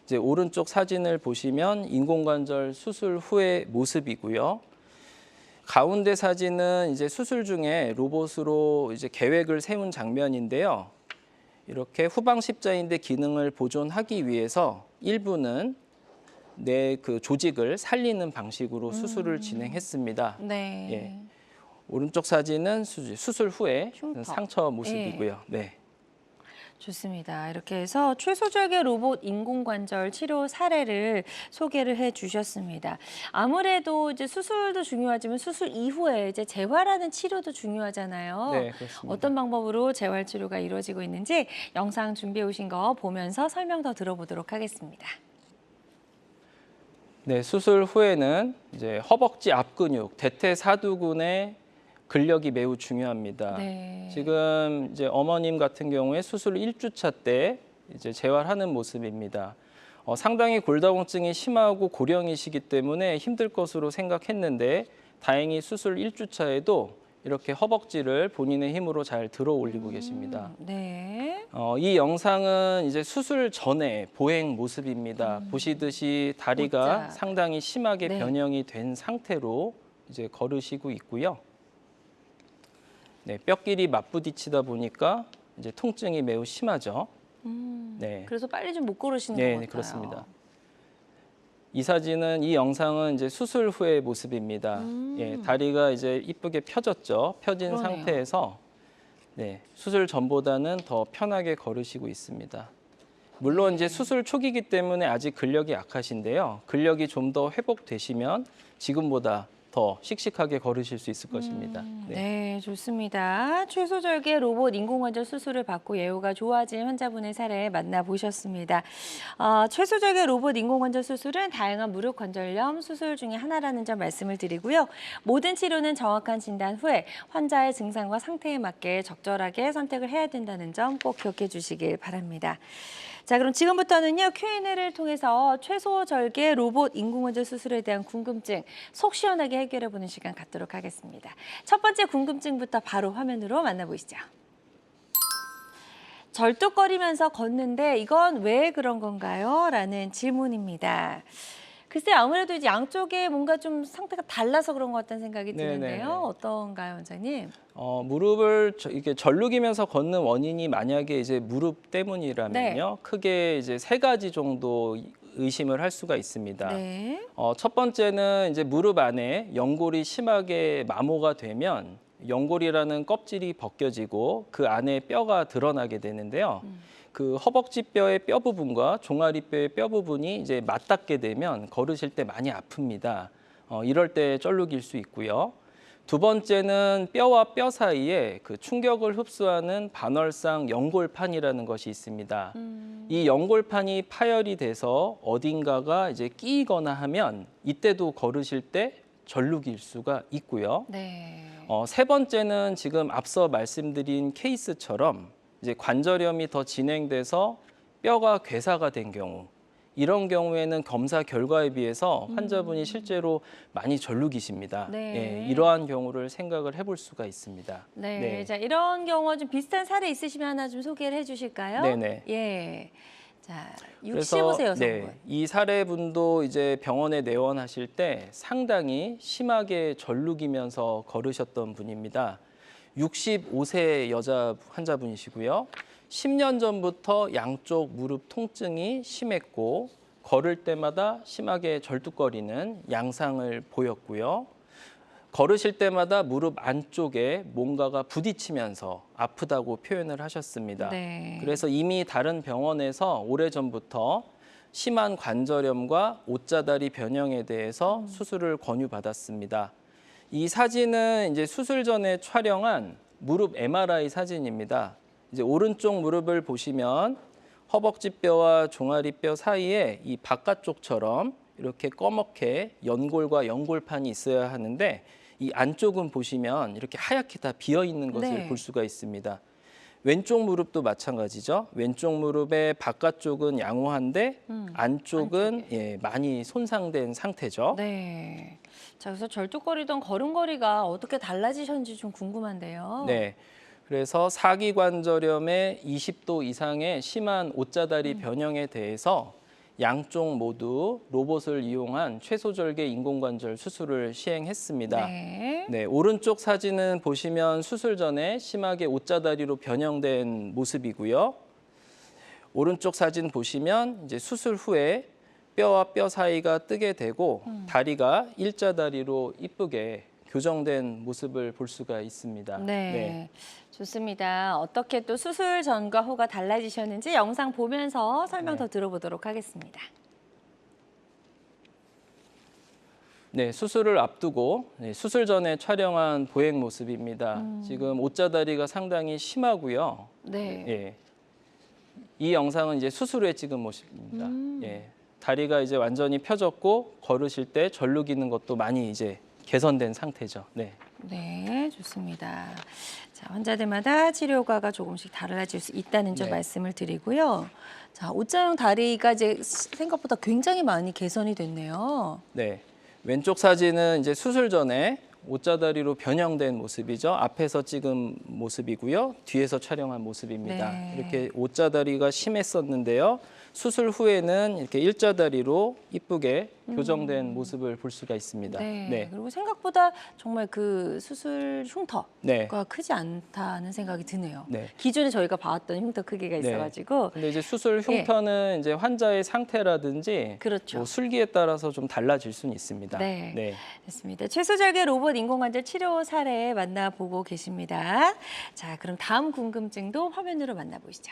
이제 오른쪽 사진을 보시면 인공관절 수술 후의 모습이고요. 가운데 사진은 이제 수술 중에 로봇으로 이제 계획을 세운 장면인데요. 이렇게 후방 십자인대 기능을 보존하기 위해서 일부는 내 그 조직을 살리는 방식으로 수술을 진행했습니다. 네. 예. 오른쪽 사진은 수술 후에 흉터. 상처 모습이고요. 네. 좋습니다. 이렇게 해서 최소절개 로봇 인공관절 치료 사례를 소개를 해 주셨습니다. 아무래도 이제 수술도 중요하지만 수술 이후에 이제 재활하는 치료도 중요하잖아요. 네, 그렇습니다. 어떤 방법으로 재활 치료가 이루어지고 있는지 영상 준비해 오신 거 보면서 설명 더 들어보도록 하겠습니다. 네, 수술 후에는 이제 허벅지 앞 근육, 대퇴사두근의 근력이 매우 중요합니다. 네. 지금 이제 어머님 같은 경우에 수술 1주차 때 이제 재활하는 모습입니다. 상당히 골다공증이 심하고 고령이시기 때문에 힘들 것으로 생각했는데 다행히 수술 1주차에도 이렇게 허벅지를 본인의 힘으로 잘 들어 올리고 계십니다. 네. 이 영상은 이제 수술 전에 보행 모습입니다. 보시듯이 다리가 O자. 상당히 심하게 네. 변형이 된 상태로 이제 걸으시고 있고요. 네, 뼈끼리 맞부딪히다 보니까 이제 통증이 매우 심하죠. 네. 그래서 빨리 좀 못 걸으시는 네, 것 같아요. 네, 그렇습니다. 이 영상은 이제 수술 후의 모습입니다. 예, 다리가 이제 이쁘게 펴졌죠. 펴진 그러네요. 상태에서 네, 수술 전보다는 더 편하게 걸으시고 있습니다. 물론 이제 수술 초기이기 때문에 아직 근력이 약하신데요. 근력이 좀 더 회복되시면 지금보다 더 씩씩하게 걸으실 수 있을 것입니다. 네, 좋습니다. 최소절개 로봇 인공관절 수술을 받고 예후가 좋아진 환자분의 사례 만나보셨습니다. 최소절개 로봇 인공관절 수술은 다양한 무릎 관절염 수술 중에 하나라는 점 말씀을 드리고요. 모든 치료는 정확한 진단 후에 환자의 증상과 상태에 맞게 적절하게 선택을 해야 된다는 점 꼭 기억해 주시길 바랍니다. 자, 그럼 지금부터는요, Q&A를 통해서 최소절개 로봇 인공관절 수술에 대한 궁금증 속 시원하게 해결해보는 시간 갖도록 하겠습니다. 첫 번째 궁금증부터 바로 화면으로 만나보시죠. 절뚝거리면서 걷는데 이건 왜 그런 건가요? 라는 질문입니다. 글쎄 아무래도 이제 양쪽에 뭔가 좀 상태가 달라서 그런 것 같다는 생각이 드는데요. 네네네. 어떤가요, 원장님? 무릎을 이렇게 절룩이면서 걷는 원인이 만약에 이제 무릎 때문이라면요, 크게 이제 세 가지 정도 의심을 할 수가 있습니다. 네. 첫 번째는 이제 무릎 안에 연골이 심하게 마모가 되면 연골이라는 껍질이 벗겨지고 그 안에 뼈가 드러나게 되는데요. 그 허벅지 뼈의 뼈 부분과 종아리 뼈의 뼈 부분이 이제 맞닿게 되면 걸으실 때 많이 아픕니다. 이럴 때 쩔룩일 수 있고요. 두 번째는 뼈와 뼈 사이에 그 충격을 흡수하는 반월상 연골판이라는 것이 있습니다. 이 연골판이 파열이 돼서 어딘가가 이제 끼이거나 하면 이때도 걸으실 때 절룩일 수가 있고요. 네. 세 번째는 지금 앞서 말씀드린 케이스처럼 이제 관절염이 더 진행돼서 뼈가 괴사가 된 경우, 이런 경우에는 검사 결과에 비해서 환자분이 실제로 많이 절룩이십니다. 네. 예, 이러한 경우를 생각을 해볼 수가 있습니다. 네. 자, 이런 경우와 좀 비슷한 사례 있으시면 하나 좀 소개를 해주실까요? 네네. 예. 자, 그래서 65세 여성분. 이 사례분도 이제 병원에 내원하실 때 상당히 심하게 절룩이면서 걸으셨던 분입니다. 65세 여자 환자분이시고요. 10년 전부터 양쪽 무릎 통증이 심했고 걸을 때마다 심하게 절뚝거리는 양상을 보였고요. 걸으실 때마다 무릎 안쪽에 뭔가가 부딪히면서 아프다고 표현을 하셨습니다. 네. 그래서 이미 다른 병원에서 오래전부터 심한 관절염과 옷자다리 변형에 대해서 수술을 권유받았습니다. 이 사진은 이제 수술 전에 촬영한 무릎 MRI 사진입니다. 이제 오른쪽 무릎을 보시면 허벅지 뼈와 종아리 뼈 사이에 이 바깥쪽처럼 이렇게 검게 연골과 연골판이 있어야 하는데 이 안쪽은 보시면 이렇게 하얗게 다 비어 있는 것을 네. 볼 수가 있습니다. 왼쪽 무릎도 마찬가지죠. 왼쪽 무릎의 바깥쪽은 양호한데 안쪽은 많이 손상된 상태죠. 네. 자, 그래서 절뚝거리던 걸음걸이가 어떻게 달라지셨는지 좀 궁금한데요. 네. 그래서 사기관절염의 20도 이상의 심한 옷자다리 변형에 대해서 양쪽 모두 로봇을 이용한 최소절개 인공관절 수술을 시행했습니다. 네. 네, 오른쪽 사진은 보시면 수술 전에 심하게 옷자다리로 변형된 모습이고요. 오른쪽 사진 보시면 이제 수술 후에 뼈와 뼈 사이가 뜨게 되고 다리가 일자다리로 이쁘게 교정된 모습을 볼 수가 있습니다. 네. 좋습니다. 어떻게 또 수술 전과 후가 달라지셨는지 영상 보면서 설명 더 들어보도록 하겠습니다. 네, 수술을 앞두고 수술 전에 촬영한 보행 모습입니다. 지금 옷자다리가 상당히 심하고요. 네. 예. 이 영상은 이제 수술 후에 찍은 모습입니다. 예. 다리가 이제 완전히 펴졌고 걸으실 때 절룩이는 것도 많이 이제 개선된 상태죠. 네. 네, 좋습니다. 자, 환자들마다 치료과가 조금씩 달라질 수 있다는 점 네. 말씀을 드리고요. 자, 옷자형 다리가 이제 생각보다 굉장히 많이 개선이 됐네요. 네. 왼쪽 사진은 이제 수술 전에 옷자다리로 변형된 모습이죠. 앞에서 찍은 모습이고요. 뒤에서 촬영한 모습입니다. 네. 이렇게 옷자다리가 심했었는데요. 수술 후에는 이렇게 일자다리로 이쁘게 교정된 모습을 볼 수가 있습니다. 네. 그리고 생각보다 정말 그 수술 흉터가 네. 크지 않다는 생각이 드네요. 네. 기존에 저희가 봐왔던 흉터 크기가 네. 있어가지고. 근데 이제 수술 흉터는 이제 환자의 상태라든지 그렇죠. 뭐 술기에 따라서 좀 달라질 수는 있습니다. 네. 됐습니다. 최소절개 로봇 인공관절 치료 사례 만나보고 계십니다. 자, 그럼 다음 궁금증도 화면으로 만나보시죠.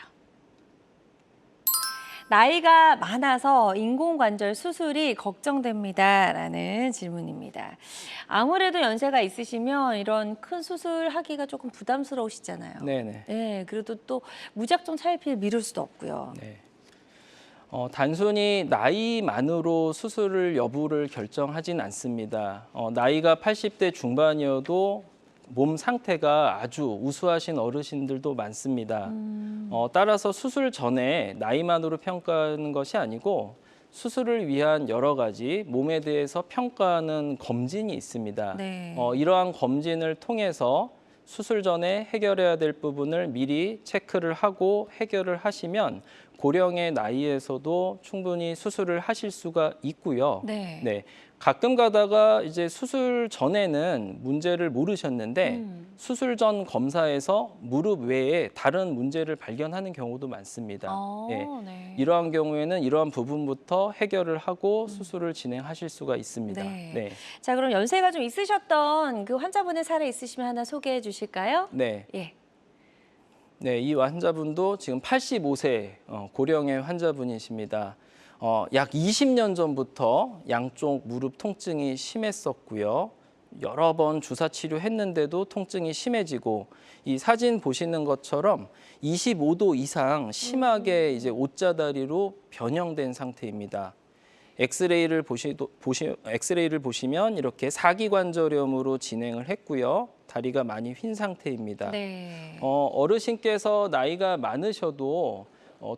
나이가 많아서 인공관절 수술이 걱정됩니다라는 질문입니다. 아무래도 연세가 있으시면 이런 큰 수술하기가 조금 부담스러우시잖아요. 네네. 네, 그래도 또 무작정 차일피일 미룰 수도 없고요. 네. 단순히 나이만으로 수술 여부를 결정하진 않습니다. 나이가 80대 중반이어도 몸 상태가 아주 우수하신 어르신들도 많습니다. 따라서 수술 전에 나이만으로 평가하는 것이 아니고 수술을 위한 여러 가지 몸에 대해서 평가하는 검진이 있습니다. 네. 이러한 검진을 통해서 수술 전에 해결해야 될 부분을 미리 체크를 하고 해결을 하시면 고령의 나이에서도 충분히 수술을 하실 수가 있고요. 네. 가끔 가다가 이제 수술 전에는 문제를 모르셨는데 수술 전 검사에서 무릎 외에 다른 문제를 발견하는 경우도 많습니다. 네. 이러한 경우에는 이러한 부분부터 해결을 하고 수술을 진행하실 수가 있습니다. 네. 자, 그럼 연세가 좀 있으셨던 그 환자분의 사례 있으시면 하나 소개해 주실까요? 네. 예. 네, 이 환자분도 지금 85세 고령의 환자분이십니다. 약 20년 전부터 양쪽 무릎 통증이 심했었고요. 여러 번 주사 치료했는데도 통증이 심해지고 이 사진 보시는 것처럼 25도 이상 심하게 이제 옷자다리로 변형된 상태입니다. 엑스레이를 보시면 이렇게 사기관절염으로 진행을 했고요. 다리가 많이 휜 상태입니다. 네. 어르신께서 나이가 많으셔도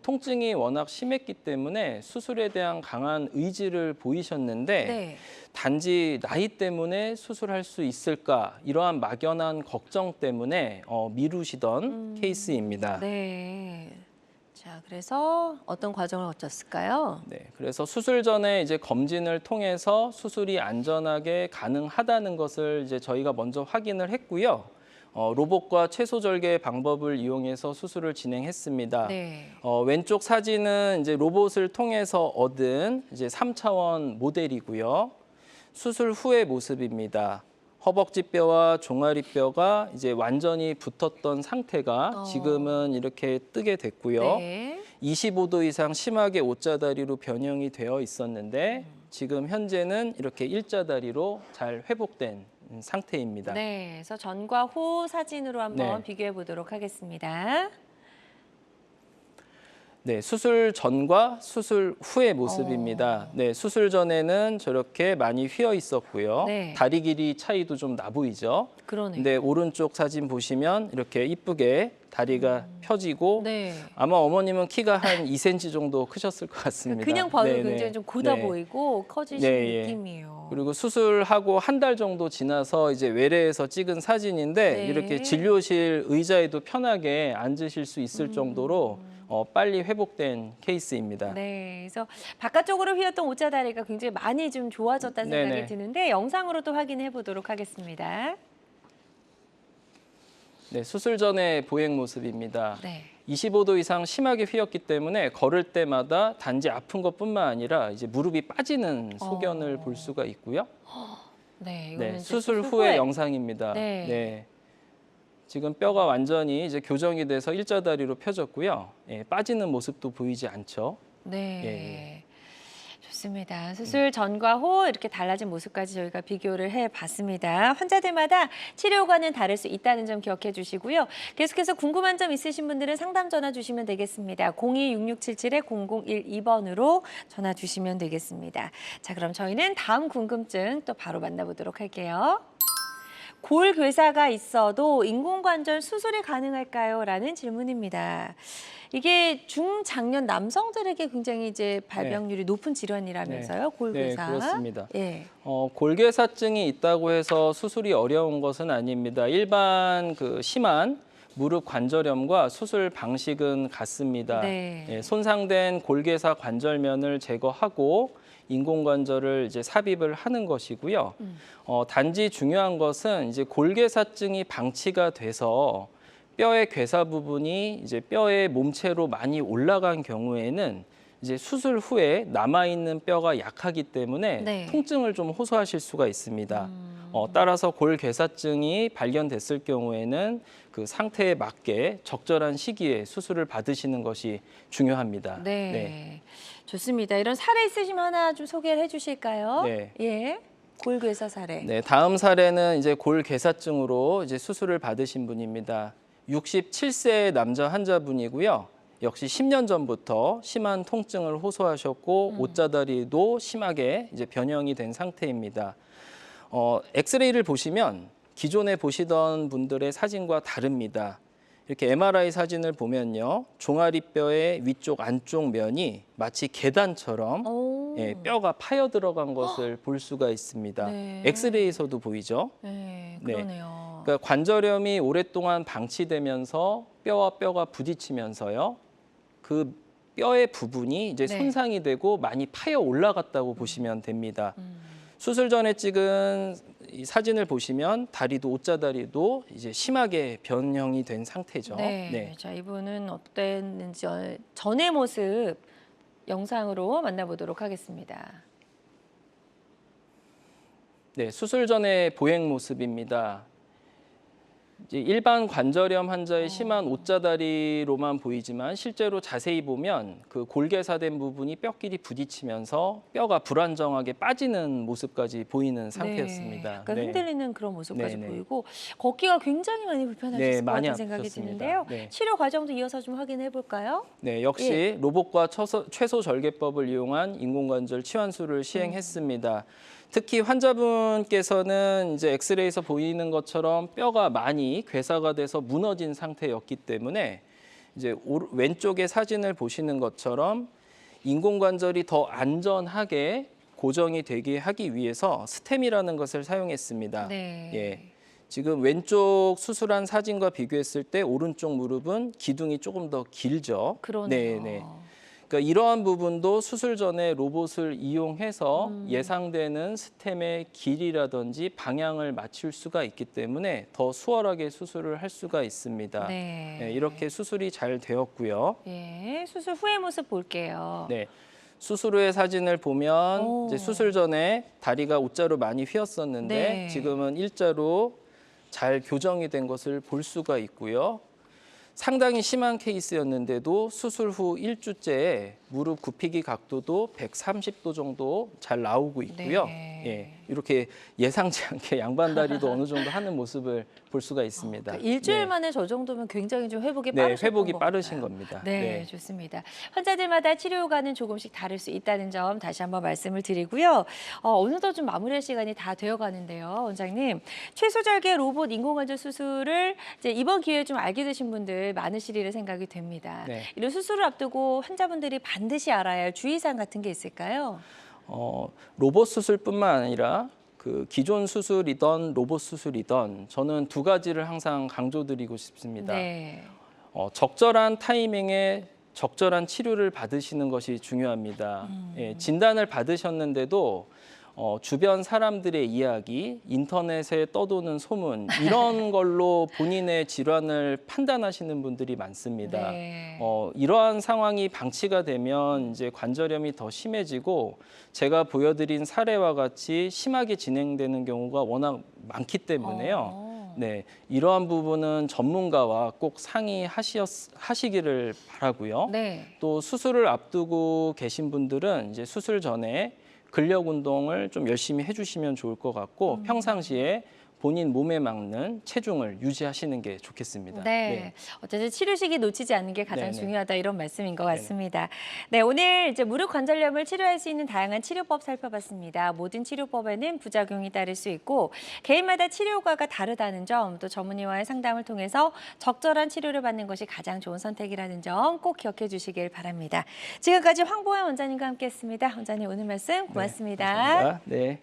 통증이 워낙 심했기 때문에 수술에 대한 강한 의지를 보이셨는데 네. 단지 나이 때문에 수술할 수 있을까 이러한 막연한 걱정 때문에 미루시던 케이스입니다. 네. 자, 그래서 어떤 과정을 거쳤을까요? 네, 그래서 수술 전에 이제 검진을 통해서 수술이 안전하게 가능하다는 것을 이제 저희가 먼저 확인을 했고요. 로봇과 채소 절개 방법을 이용해서 수술을 진행했습니다. 네. 왼쪽 사진은 이제 로봇을 통해서 얻은 이제 3차원 모델이고요. 수술 후의 모습입니다. 허벅지뼈와 종아리뼈가 이제 완전히 붙었던 상태가 지금은 이렇게 뜨게 됐고요. 네. 25도 이상 심하게 옷자다리로 변형이 되어 있었는데 지금 현재는 이렇게 일자다리로 잘 회복된 상태입니다. 네. 그래서 전과 후 사진으로 한번 네. 비교해 보도록 하겠습니다. 네, 수술 전과 수술 후의 모습입니다. 네, 수술 전에는 저렇게 많이 휘어 있었고요. 네. 다리 길이 차이도 좀 나 보이죠. 그러네요. 네, 오른쪽 사진 보시면 이렇게 이쁘게 다리가 펴지고 네. 아마 어머님은 키가 한 2cm 정도 크셨을 것 같습니다. 그냥 봐도 네네. 굉장히 좀 고다 네. 보이고 커지신 네, 예. 느낌이에요. 그리고 수술하고 한 달 정도 지나서 이제 외래에서 찍은 사진인데 네. 이렇게 진료실 의자에도 편하게 앉으실 수 있을 정도로 빨리 회복된 케이스입니다. 네, 그래서 바깥쪽으로 휘었던 옷자다리가 굉장히 많이 좀 좋아졌다는 생각이 네네. 드는데 영상으로 또 확인해 보도록 하겠습니다. 네, 수술 전의 보행 모습입니다. 네. 25도 이상 심하게 휘었기 때문에 걸을 때마다 단지 아픈 것뿐만 아니라 이제 무릎이 빠지는 소견을 볼 수가 있고요. 네, 이거는 네, 이제 수술 후의 영상입니다. 네. 지금 뼈가 완전히 이제 교정이 돼서 일자다리로 펴졌고요. 빠지는 모습도 보이지 않죠. 네. 예. 좋습니다. 수술 전과 후 이렇게 달라진 모습까지 저희가 비교를 해봤습니다. 환자들마다 치료과는 다를 수 있다는 점 기억해 주시고요. 계속해서 궁금한 점 있으신 분들은 상담 전화 주시면 되겠습니다. 02-6677-0012번으로 전화 주시면 되겠습니다. 자, 그럼 저희는 다음 궁금증 또 바로 만나보도록 할게요. 골괴사가 있어도 인공관절 수술이 가능할까요? 라는 질문입니다. 이게 중장년 남성들에게 굉장히 이제 발병률이 높은 질환이라면서요, 골괴사. 네, 그렇습니다. 예. 골괴사증이 있다고 해서 수술이 어려운 것은 아닙니다. 일반 그 심한 무릎 관절염과 수술 방식은 같습니다. 네. 손상된 골괴사 관절면을 제거하고 인공관절을 이제 삽입을 하는 것이고요. 단지 중요한 것은 이제 골괴사증이 방치가 돼서 뼈의 괴사 부분이 이제 뼈의 몸체로 많이 올라간 경우에는 이제 수술 후에 남아있는 뼈가 약하기 때문에 네. 통증을 좀 호소하실 수가 있습니다. 따라서 골괴사증이 발견됐을 경우에는 그 상태에 맞게 적절한 시기에 수술을 받으시는 것이 중요합니다. 네. 좋습니다. 이런 사례 있으시면 하나 좀 소개를 해주실까요? 네. 예. 골괴사 사례. 네, 다음 사례는 이제 골괴사증으로 이제 수술을 받으신 분입니다. 67세 남자 환자분이고요. 역시 10년 전부터 심한 통증을 호소하셨고 옷자다리도 심하게 이제 변형이 된 상태입니다. 엑스레이를 보시면 기존에 보시던 분들의 사진과 다릅니다. 이렇게 MRI 사진을 보면요, 종아리뼈의 위쪽 안쪽 면이 마치 계단처럼 예, 뼈가 파여 들어간 것을 볼 수가 있습니다. 네. 엑스레이에서도 보이죠? 네, 네. 그러네요. 그러니까 관절염이 오랫동안 방치되면서 뼈와 뼈가 부딪히면서요, 그 뼈의 부분이 이제 네. 손상이 되고 많이 파여 올라갔다고 보시면 됩니다. 수술 전에 찍은 이 사진을 보시면 다리도 옷자다리도 이제 심하게 변형이 된 상태죠. 네. 자, 이분은 어땠는지 전의 모습 영상으로 만나보도록 하겠습니다. 네, 수술 전의 보행 모습입니다. 이제 일반 관절염 환자의 심한 옷자다리로만 보이지만 실제로 자세히 보면 그 골괴사된 부분이 뼈끼리 부딪히면서 뼈가 불안정하게 빠지는 모습까지 보이는 상태였습니다. 네, 약간 네. 흔들리는 그런 모습까지 네네. 보이고 걷기가 굉장히 많이 불편하셨을 네, 것 많이 같은 생각이 아프셨습니다. 드는데요. 네. 치료 과정도 이어서 좀 확인해 볼까요? 네, 역시 로봇과 최소 절개법을 이용한 인공관절 치환술을 시행했습니다. 특히 환자분께서는 이제 엑스레이에서 보이는 것처럼 뼈가 많이 괴사가 돼서 무너진 상태였기 때문에 이제 왼쪽의 사진을 보시는 것처럼 인공관절이 더 안전하게 고정이 되게 하기 위해서 스템이라는 것을 사용했습니다. 네. 예. 지금 왼쪽 수술한 사진과 비교했을 때 오른쪽 무릎은 기둥이 조금 더 길죠. 그러네요. 네. 그러니까 이러한 부분도 수술 전에 로봇을 이용해서 예상되는 스템의 길이라든지 방향을 맞출 수가 있기 때문에 더 수월하게 수술을 할 수가 있습니다. 네. 네, 이렇게 수술이 잘 되었고요. 예, 수술 후의 모습 볼게요. 네. 수술 후의 사진을 보면 오. 이제 수술 전에 다리가 옷자로 많이 휘었었는데 네. 지금은 일자로 잘 교정이 된 것을 볼 수가 있고요. 상당히 심한 케이스였는데도 수술 후 1주째에 무릎 굽히기 각도도 130도 정도 잘 나오고 있고요. 네. 예, 이렇게 예상치 않게 양반다리도 어느 정도 하는 모습을 볼 수가 있습니다. 그러니까 일주일 네. 만에 저 정도면 굉장히 좀 회복이 네, 빠르신 회복이 것 빠르신 같아요. 겁니다. 네, 좋습니다. 환자들마다 치료 효과는 조금씩 다를 수 있다는 점 다시 한번 말씀을 드리고요. 어느덧 좀 마무리할 시간이 다 되어가는데요, 원장님. 최소절개 로봇 인공관절 수술을 이제 이번 기회에 좀 알게 되신 분들 많으시리라 생각이 됩니다. 네. 이런 수술을 앞두고 환자분들이 반드시 알아야 할 주의사항 같은 게 있을까요? 로봇 수술뿐만 아니라 그 기존 수술이던 로봇 수술이던 저는 두 가지를 항상 강조드리고 싶습니다. 네. 적절한 타이밍에 적절한 치료를 받으시는 것이 중요합니다. 예, 진단을 받으셨는데도 주변 사람들의 이야기, 인터넷에 떠도는 소문 이런 걸로 본인의 질환을 판단하시는 분들이 많습니다. 네. 이러한 상황이 방치가 되면 이제 관절염이 더 심해지고 제가 보여드린 사례와 같이 심하게 진행되는 경우가 워낙 많기 때문에요. 네, 이러한 부분은 전문가와 꼭 상의하시기를 바라고요. 네. 또 수술을 앞두고 계신 분들은 이제 수술 전에 근력 운동을 좀 열심히 해주시면 좋을 것 같고 평상시에 본인 몸에 맞는 체중을 유지하시는 게 좋겠습니다. 네. 어쨌든 치료 시기 놓치지 않는 게 가장 네네. 중요하다 이런 말씀인 것 같습니다. 네, 오늘 이제 무릎 관절염을 치료할 수 있는 다양한 치료법 살펴봤습니다. 모든 치료법에는 부작용이 따를 수 있고 개인마다 치료 효과가 다르다는 점, 또 전문의와의 상담을 통해서 적절한 치료를 받는 것이 가장 좋은 선택이라는 점 꼭 기억해 주시길 바랍니다. 지금까지 황보현 원장님과 함께했습니다. 원장님 오늘 말씀 고맙습니다. 감사합니다. 네.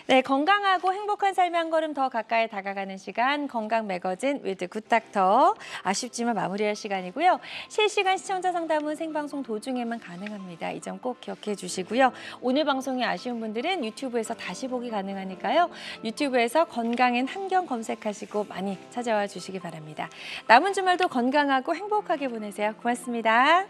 네, 건강하고 행복한 삶의 한 걸음 더 가까이 다가가는 시간 건강 매거진 위드 굿닥터. 아쉽지만 마무리할 시간이고요. 실시간 시청자 상담은 생방송 도중에만 가능합니다. 이 점 꼭 기억해 주시고요. 오늘 방송이 아쉬운 분들은 유튜브에서 다시 보기 가능하니까요. 유튜브에서 건강엔 한경 검색하시고 많이 찾아와 주시기 바랍니다. 남은 주말도 건강하고 행복하게 보내세요. 고맙습니다.